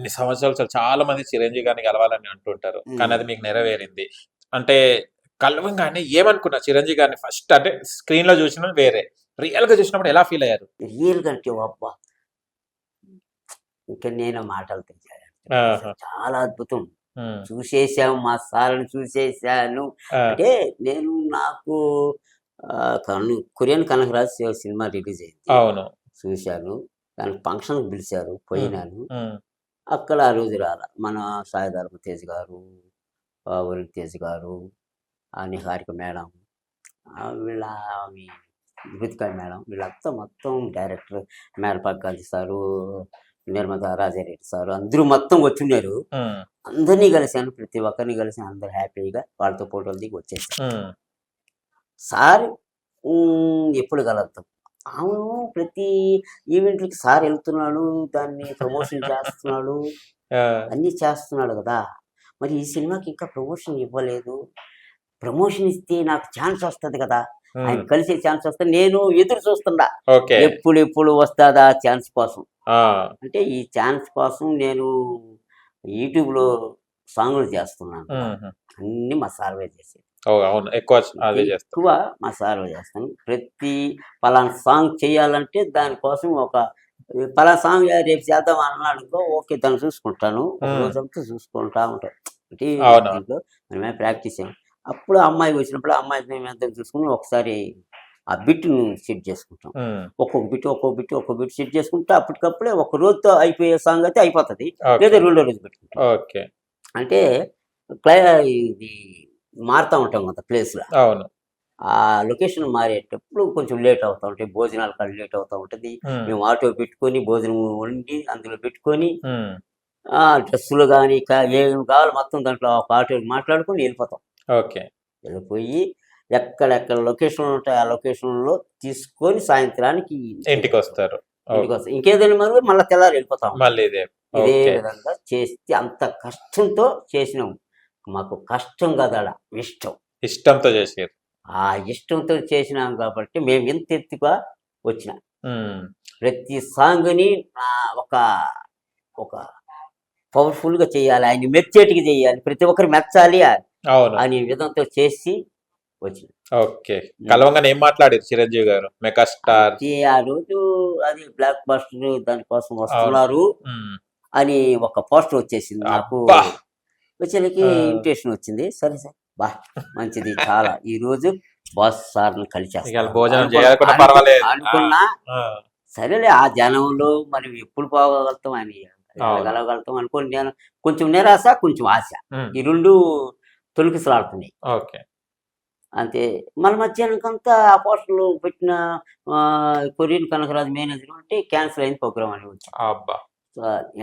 ఇన్ని సంవత్సరాలు చాలా మంది చిరంజీవి గారిని కలవాలని అంటుంటారు, కానీ అది మీకు నెరవేరింది. అంటే కలవంగానే ఏమనుకున్నారు చిరంజీవి గారిని ఫస్ట్? అంటే స్క్రీన్ లో చూసిన వేరే, రియల్ గా చూసినప్పుడు ఎలా ఫీల్ అయ్యారు? రియల్ గా అంటే అబ్బా, ఇంకా నేను మాటలు తెచ్చాను. చాలా అద్భుతం. చూసేసాము, మా సార్ని చూసేసాను. అంటే నేను నాకు కొరియన్ కనకరాజు సినిమా రిలీజ్ అయింది, అవును చూశాను. దానికి ఫంక్షన్కి పిలిచారు, పోయినాను. అక్కడ ఆ రోజు రాల మన సాయి ధర్మ తేజ్ గారు, వరుణ్ తేజ్ గారు, నిహారిక మేడం, వీళ్ళ మృతికాయ మేడం, వీళ్ళంతా మొత్తం డైరెక్టర్ మేరపాక గాంధీ సారు, నిర్మత రాజారెడ్డి సారు, అందరూ మొత్తం వచ్చిన్నారు. అందరినీ కలిసాను, ప్రతి ఒక్కరిని కలిసి అందరు హ్యాపీగా వాళ్ళతో ఫోటోలు దిగి వచ్చేసాను. సార్ ఎప్పుడు కలుద్దాం, అవును ప్రతి ఈవెంట్లకి సార్ వెళ్తున్నాడు, దాన్ని ప్రమోషన్ చేస్తున్నాడు, అన్నీ చేస్తున్నాడు కదా, మరి ఈ సినిమాకి ఇంకా ప్రమోషన్ ఇవ్వలేదు, ప్రమోషన్ ఇస్తే నాకు ఛాన్స్ వస్తుంది కదా, ఆయన కలిసే ఛాన్స్ వస్తే నేను ఎదురు చూస్తున్నా, ఎప్పుడు వస్తుందా ఛాన్స్ కోసం. అంటే ఈ ఛాన్స్ కోసం నేను యూట్యూబ్లో సాంగ్లు చేస్తున్నాను, అన్ని మా సార్వే చేసేది. ఎక్కువ మా సార్వే చేస్తాను. ప్రతి పలానా సాంగ్ చేయాలంటే దానికోసం ఒక పలానా సాంగ్ రేపు చేద్దాం అన్నాడు, ఓకే దాన్ని చూసుకుంటాను, రోజంతా చూసుకుంటా ఉంటాను. దీంట్లో మనమే ప్రాక్టీస్ అయ్యాం. అప్పుడు అమ్మాయి వచ్చినప్పుడు అమ్మాయి మేము ఎంత చూసుకుని ఒకసారి ఆ బిట్ను సెట్ చేసుకుంటాం, ఒక్కొక్క బిట్ సెట్ చేసుకుంటే అప్పటికప్పుడే ఒక రోజుతో అయిపోయే సాంగ్ అయితే అయిపోతుంది, లేదా రెండో రోజు పెట్టుకుంటాం. అంటే ఇది మారుతూ ఉంటాం కదా ప్లేస్లో, ఆ లొకేషన్ మారేటప్పుడు కొంచెం లేట్ అవుతూ ఉంటాయి, భోజనాలు కాడ లేట్ అవుతూ ఉంటుంది. మేము ఆటో పెట్టుకొని భోజనం వండి అందులో పెట్టుకొని డ్రెస్సులు కానీ ఏమి కావాలి మొత్తం దాంట్లో ఒక ఆటో మాట్లాడుకొని వెళ్ళిపోతాం. వెళ్ళిపోయి ఎక్కడెక్కడ లొకేషన్లు ఉంటాయి ఆ లొకేషన్లో తీసుకొని సాయంత్రానికి ఇంటికి వస్తారు. ఇంకేదైనా మళ్ళీ తెల్లారి వెళ్ళిపోతాం. ఇదే విధంగా చేస్తే అంత కష్టంతో చేసినాం. మాకు కష్టం కదా, ఇష్టంతో చేసారు. ఆ ఇష్టంతో చేసినాం కాబట్టి మేము ఎంత ఎత్తుగా వచ్చినాం. ప్రతి సాంగ్ని ఒక ఒక పవర్ఫుల్గా చేయాలి, ఆయన మెచ్చేటికి చేయాలి, ప్రతి ఒక్కరు మెచ్చాలి అనే విధంతో చేసి వచ్చిన. కలవంగానే ఏం మాట్లాడారు చిరంజీవి గారు? మెగాస్టార్ ఆ రోజు అది బ్లాక్ బస్టర్ దానికోసం వస్తున్నారు అని ఒక పోస్టర్ వచ్చేసింది, నాకు వచ్చేకి ఇన్విటేషన్ వచ్చింది. సరే సార్ బా మంచిది చాలా, ఈ రోజు బాస్ సార్ని అనుకున్నా. సరేలే ఆ జనంలో మనం ఎప్పుడు పోగలుగుతాం అని కలగలుగుతాం అనుకోని నేను కొంచెం నిరాశ కొంచెం ఆశ, ఈ రెండు తొలికిసలాడుతున్నాయి. అంతే. మన మధ్యాహ్నంకంతా ఆ పోస్టర్లు పెట్టిన కొరియన్ కనకరాజు మేనేజర్ అంటే క్యాన్సిల్ అయిన ప్రోగ్రామ్ అని వచ్చి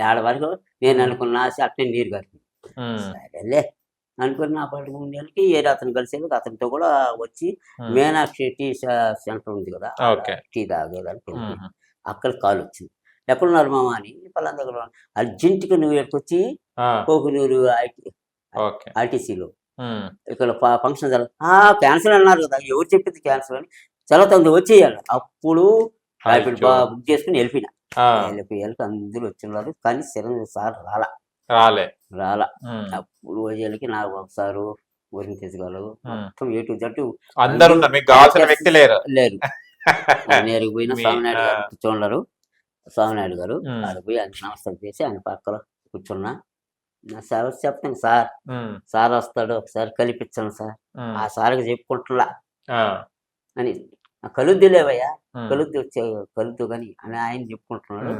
ఏడ వరకు నేను అనుకున్న ఆశ అట్నే నీరు కట్టింది. సరేలే అనుకుని నా పాటు ముందుకి ఏరే అతను కలిసేది, అతనితో కూడా వచ్చి మీనాక్షి టీ సెంటర్ ఉంది కదా, టీ తాగేదానికి అక్కడ కాల్ వచ్చింది. ఎక్కడున్నారు మామ అని, పలానా దగ్గర అర్జెంటుగా నువ్వు ఎక్కడికొచ్చి కోకునూరు ఆర్టీసీలో ఇక్కడ ఫంక్షన్ క్యాన్సిల్ అన్నారు కదా, ఎవరు చెప్పింది క్యాన్సిల్ అని, చాలా తొందర వచ్చేయాలి. అప్పుడు ర్యాపిడ్ బుక్ చేసుకుని వెళ్ళిపోయినా. వెళ్ళిపోయాలి అందరూ వచ్చిన్నారు, కానీ చిరంజీవి సార్ రాలా. అప్పుడు వచ్చేళ్ళకి నాకు ఒకసారి వరుణ్ తేజ్ గారు మొత్తం ఏ టు జట్టు లేరు. నేరుకు పోయిన స్వామినాయుడు గారు కూర్చోన్నారు, స్వామినాయుడు గారు ఆడిపోయి ఆయన నమస్కారం చేసి ఆయన పక్కలో కూర్చున్నా. సార్ చెప్తాను సార్ వస్తాడు, ఒకసారి కల్పించాను సార్, ఆ సార్కి చెప్పుకుంటున్నా అని, కలుద్దు లేవయ్యా కలుద్దు కలుద్దు కానీ అని ఆయన చెప్పుకుంటున్నాడు.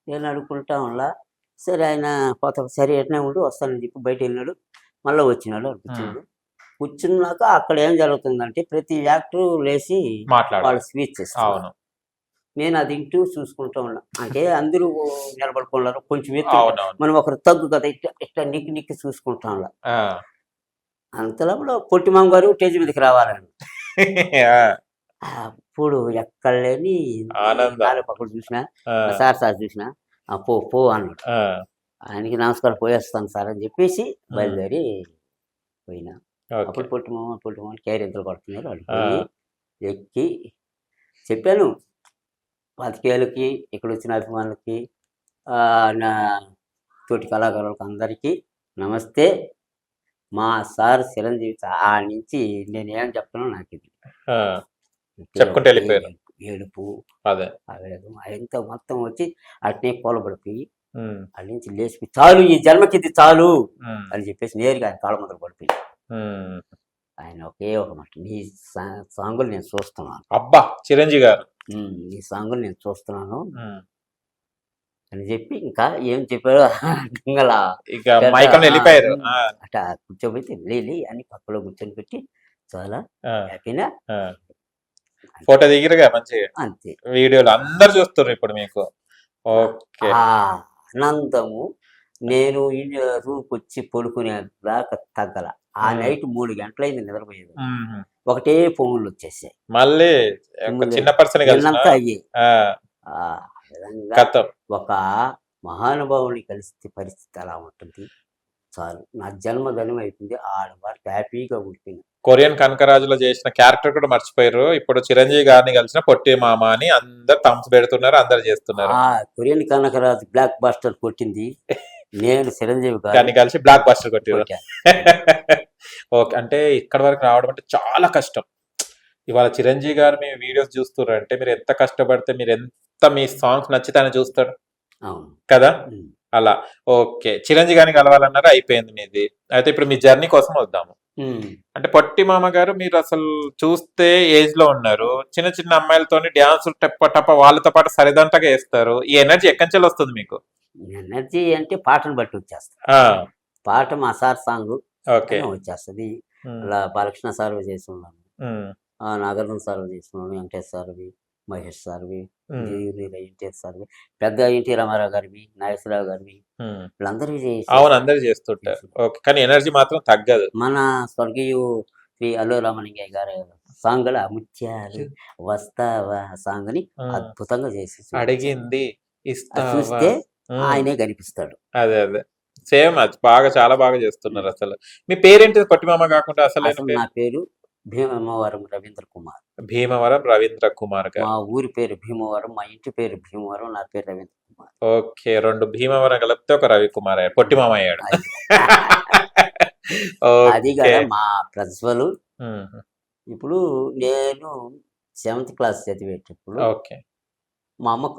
నేను అడుగుకుంటా ఉన్నా. సరే ఆయన పోతా, సరే ఎట్నే ఉండు వస్తానని చెప్పి బయట వెళ్ళినాడు. మళ్ళీ వచ్చినాడు, కూర్చున్నాక అక్కడ ఏం జరుగుతుందంటే ప్రతి యాక్టర్ లేచి వాళ్ళు స్పీచ్ చేస్తారు. నేను అది ఇంటూ చూసుకుంటూ ఉన్నా. అంటే అందరూ నిలబడుకున్నారు, కొంచెం ఎత్తు మనం ఒకరు తగ్గు కదా, ఇట్లా నిక్కి చూసుకుంటా ఉన్నా. అంతలో పొట్టిమామ గారు స్టేజ్ మీదకి రావాలని అప్పుడు ఎక్కడ లేని నాలుగు పక్కలు చూసినా, సార్ చూసినా పో అన్నాడు. ఆయనకి నమస్కారం పోయేస్తాను సార్ అని చెప్పేసి బయలుదేరి పోయినా. అప్పుడు పొట్టిమామ క్యారెంతలు పడుతున్నారు, వాళ్ళు పోయి ఎక్కి చెప్పాను 25 ఏళ్ళకి ఇక్కడ వచ్చిన అభిమానులకి, తోటి కళాకారులకు అందరికీ నమస్తే. మా సార్ చిరంజీవి ఆ నుంచి నేనేం చెప్తానో నాకు ఇది ఆ, చెప్పుకుంటూ వెళ్ళిపోయారు. ఏడుపు అదే. ఆవేదం అదంత మొత్తం వచ్చి అట్నే కూలబడిపోయి ఉమ్, అక్కడి నుంచి లేచిపోయి చాలు ఈ జన్మకి ఇది చాలు ఉమ్, అని చెప్పేసి నేరుగా ఆయన కాళ్ళ మొదలు పడిపోయి ఉమ్. ఆయన ఒకే ఒక మాట, నీ సాంగులు నేను చూస్తున్నాను, అబ్బా చిరంజీవి గారు. నీ సాంగులు నేను చూస్తున్నాను ఉమ్. అని చెప్పి ఇంకా ఏం చెప్పారో అలా ఇక మైకం వెళ్ళిపోయారు. ఆ, అట్లా కూర్చోబెట్టి లేలి అని పక్కలో కూర్చొని పెట్టి చాలా ఆ, హ్యాపీనా ఆ. ఫోటో దిగిరుగా మంచిగా అంతే. వీడియోలు అందరు చూస్తున్నారు ఇప్పుడు మీకు. ఓకే. ఆ ఆనందము నేను రూమ్కి వచ్చి పడుకునే దాకా తగ్గల. ఆ నైట్ 3 గంటలైంది నిద్రపోయేది. ఉమ్. ఒకటే ఫోన్లు వచ్చేసాయి. మళ్ళీ ఒక చిన్న పర్సన్ కలిసిన నిన్నంతా అయ్యాయి. ఆ, ఆ విధంగా కథం. ఒక మహానుభావుని కలిస్తే పరిస్థితి అలా ఉంటుంది. చాలు నా జన్మధనం అయిపోయింది. ఆడవారికి హ్యాపీగా ఉంటుంది. కొరియన్ కనకరాజులో చేసిన క్యారెక్టర్ కూడా మర్చిపోయారు. ఇప్పుడు చిరంజీవి గారిని కలిసిన పొట్టి మామ అని అందరు థమ్స్ పెడుతున్నారు, అందరు చేస్తున్నారు. ఆ కొరియన్ కనకరాజు బ్లాక్ బాస్టర్ కొట్టింది, నేను చిరంజీవి కానీ కలిసి బ్లాక్ బస్టర్ కొట్టారు. కొట్టాను. ఓకే. అంటే ఇక్కడ వరకు రావడం అంటే చాలా కష్టం. ఇవాళ చిరంజీవి గారు మీ వీడియోస్ చూస్తున్నారు అంటే మీరు ఎంత కష్టపడితే, మీరు ఎంత మీ సాంగ్స్ నచ్చితే చూస్తాడు అవును కదా. ఉమ్. అలా ఓకే. చిరంజీవి గారిని కలవాలన్నారు, అయిపోయింది మీది. అయితే ఇప్పుడు మీ జర్నీ కోసం వద్దాము. ఉమ్. అంటే పొట్టి మామ గారు మీరు అసలు చూస్తే ఏజ్ లో ఉన్నారు, చిన్న చిన్న అమ్మాయిలతోని డ్యాన్స్ టప్ప టప్ప వాళ్ళతో పాటు సరిదంటగా వేస్తారు. ఈ ఎనర్జీ ఎక్కడి నుంచి వస్తుంది మీకు? ఎనర్జీ అంటే పాటను బట్టి వచ్చేస్తుంది. ఆ, పాట మా సార్ సాంగ్ ఓకే. వచ్చేస్తుంది. ఉమ్, అలా బాలకృష్ణ సార్ చేసి ఉన్నాను, ఉమ్, నాగార్జున సార్ చేస్తున్నాను, వెంకటేష్ సార్వి, మహేష్ సార్వి, ఉమ్, ఎన్టీఆర్ సార్వి, పెద్ద ఎన్టీ రామారావు గారివి, నాగేశ్వరరావు గారివి, ఉమ్. వీళ్ళందరివి చేసి అవును, అందరు చేస్తుంటారు. ఓకే. కానీ ఎనర్జీ మాత్రం తగ్గదు. మన స్వర్గీయు శ్రీ అల్లు రామలింగయ్య గారి సాంగ్ల ముత్యాలు వస్తావా సాంగ్ ని ఉమ్. అద్భుతంగా చేసి అడిగింది అది ఇస్తావా. చూస్తే ఉమ్. ఆయనే కనిపిస్తాడు. అదే అదే సేమ్ అది బాగా చాలా బాగా చేస్తున్నారు. అసలు మీ పేరేంటి పొట్టిమామ కాకుండా అసలు అసలు నా పేరు భీమవరం రవీంద్ర కుమార్. భీమవరం రవీంద్ర కుమార్ గారు. మా ఊరి పేరు భీమవరం, మా ఇంటి పేరు భీమవరం, నా పేరు రవీంద్ర కుమార్. ఓకే. 2 భీమవరం కలిపితే ఒక రవికుమార్ అయ్యాడు, పొట్టిమామ అయ్యాడు. అది ఓకే. కదా మా ప్రజ్వలు. ఉమ్, ఇప్పుడు నేను 7th క్లాస్ చదివేటప్పుడు ఓకే. మా అమ్మ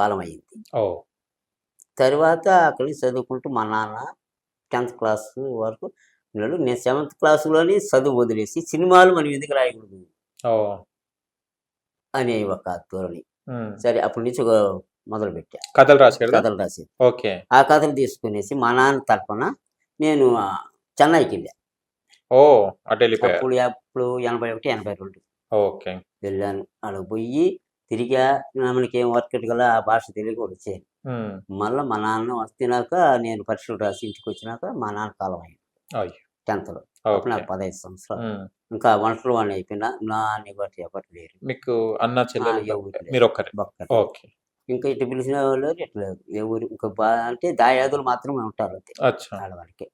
కాలం అయ్యింది. ఓ, తర్వాత అక్కడి నుంచి చదువుకుంటూ మా నాన్న 10th క్లాస్ వరకు ఉన్నాడు. నేను 7th క్లాసులోని చదువు వదిలేసి సినిమాలు మనం ఎందుకు రాయకూడదు ఓ. అనే ఒక ధోరణి. ఉమ్. సరే అప్పటి నుంచి ఒక మొదలు పెట్టా కథలు రాశాడు. కథలు రాసి. ఓకే. ఆ కథలు తీసుకునేసి మా నాన్న తరపున నేను చెన్నైకి వెళ్ళా. ఓ, అటు వెళ్ళిపోయారు. అప్పుడు 81, 82 ఓకే. వెళ్ళాను. అక్కడ పోయి తిరిగా మనకి ఏం వర్క్ గల ఆ భాష తెలియక వచ్చాను. ఉమ్. మళ్ళీ మా నాన్న వస్తున్నాక నేను పరీక్షలు రాసి ఇంటికి వచ్చినాక మా నాన్న కాలం అయింది అయ్యో. 10th లో. అప్పుడు ఓకే. నాకు 15 సంవత్సరాలు. ఉమ్. ఇంకా ఒంటరి వాడిని అయిపోయినా నా నిబట్టి ఎవరు లేరు. మీకు అన్న చెల్లెలు ఎవరు లేరు. మీరు ఒక్కరే? ఒక్కరే. ఓకే. ఇంకా ఇటు పిలిచిన వాళ్ళు ఇట్లా లేదు. ఎవరు ఇంకా అంటే దాయాదులు మాత్రమే ఉంటారు అంతే అచ్చా. ఆడవాడికి.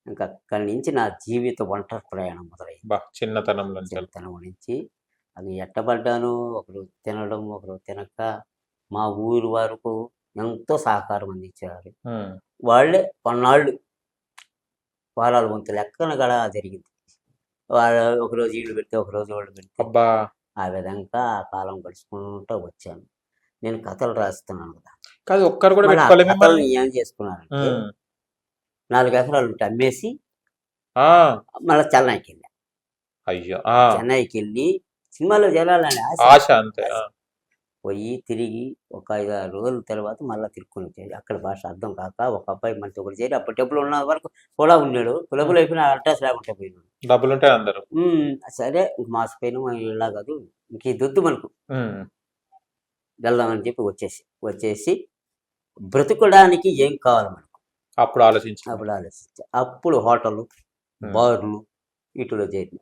ఇంకా అక్కడి నుంచి నా జీవిత ఒంటరి ప్రయాణం మొదలైంది. బా చిన్నతనంలో నుంచి. చిన్నతనం నుంచి అది ఎట్టబడ్డాను. ఒకరు తినడం, ఒకరు తినక మా ఊరు వరకు ఎంతో సహకారం అందించారు. ఉమ్. వాళ్ళే కొన్నాళ్ళు వారాల వంతు లెక్కన కూడా జరిగింది. వాళ్ళు ఒకరోజు వీళ్ళు పెడితే ఒకరోజు వాళ్ళు పెడితే అబ్బా. ఆ విధంగా ఆ కాలం గడుచుకుంటూ వచ్చాను. నేను కథలు రాస్తున్నాను కదా. కాదు, ఒక్కరు కూడా మళ్ళీ ఆ పెట్టుకోలే కథలు మిమ్మల్ని? ఏం చేసుకున్నానంటే ఉమ్. 4 ఎకరాలు ఉంటే అమ్మేసి ఆ, మళ్ళీ చెన్నైకి వెళ్ళా. అయ్యో. ఆ, చెన్నైకి వెళ్ళి సినిమాలో చేరాలని ఆశ. ఆశ అంతే. ఆ, పోయి తిరిగి ఒక 5-6 రోజుల తర్వాత మళ్ళీ తిరుక్కొని వచ్చేది. అక్కడ భాష అర్థం కాక ఒక అబ్బాయి మనతో ఒకటి చేరి అప్పుడు టెంపుల్ ఉన్న వరకు కూడా ఉన్నాడు. కులకులు అయిపోయిన అడ్రస్ లేకుండా పోయినాడు. డబ్బులుంటే అందరు. సరే ఇంక మాసిపోయినా ఇలా కాదు, ఇంక ఈ దొద్దు మనకు ఉమ్. వెళ్దామని చెప్పి వచ్చేసి బ్రతుకడానికి ఏం కావాలి మనకు అప్పుడు ఆలోచించి. అప్పుడు ఆలోచించా. అప్పుడు హోటళ్ళు, బార్లు వీటిలో చేరిన.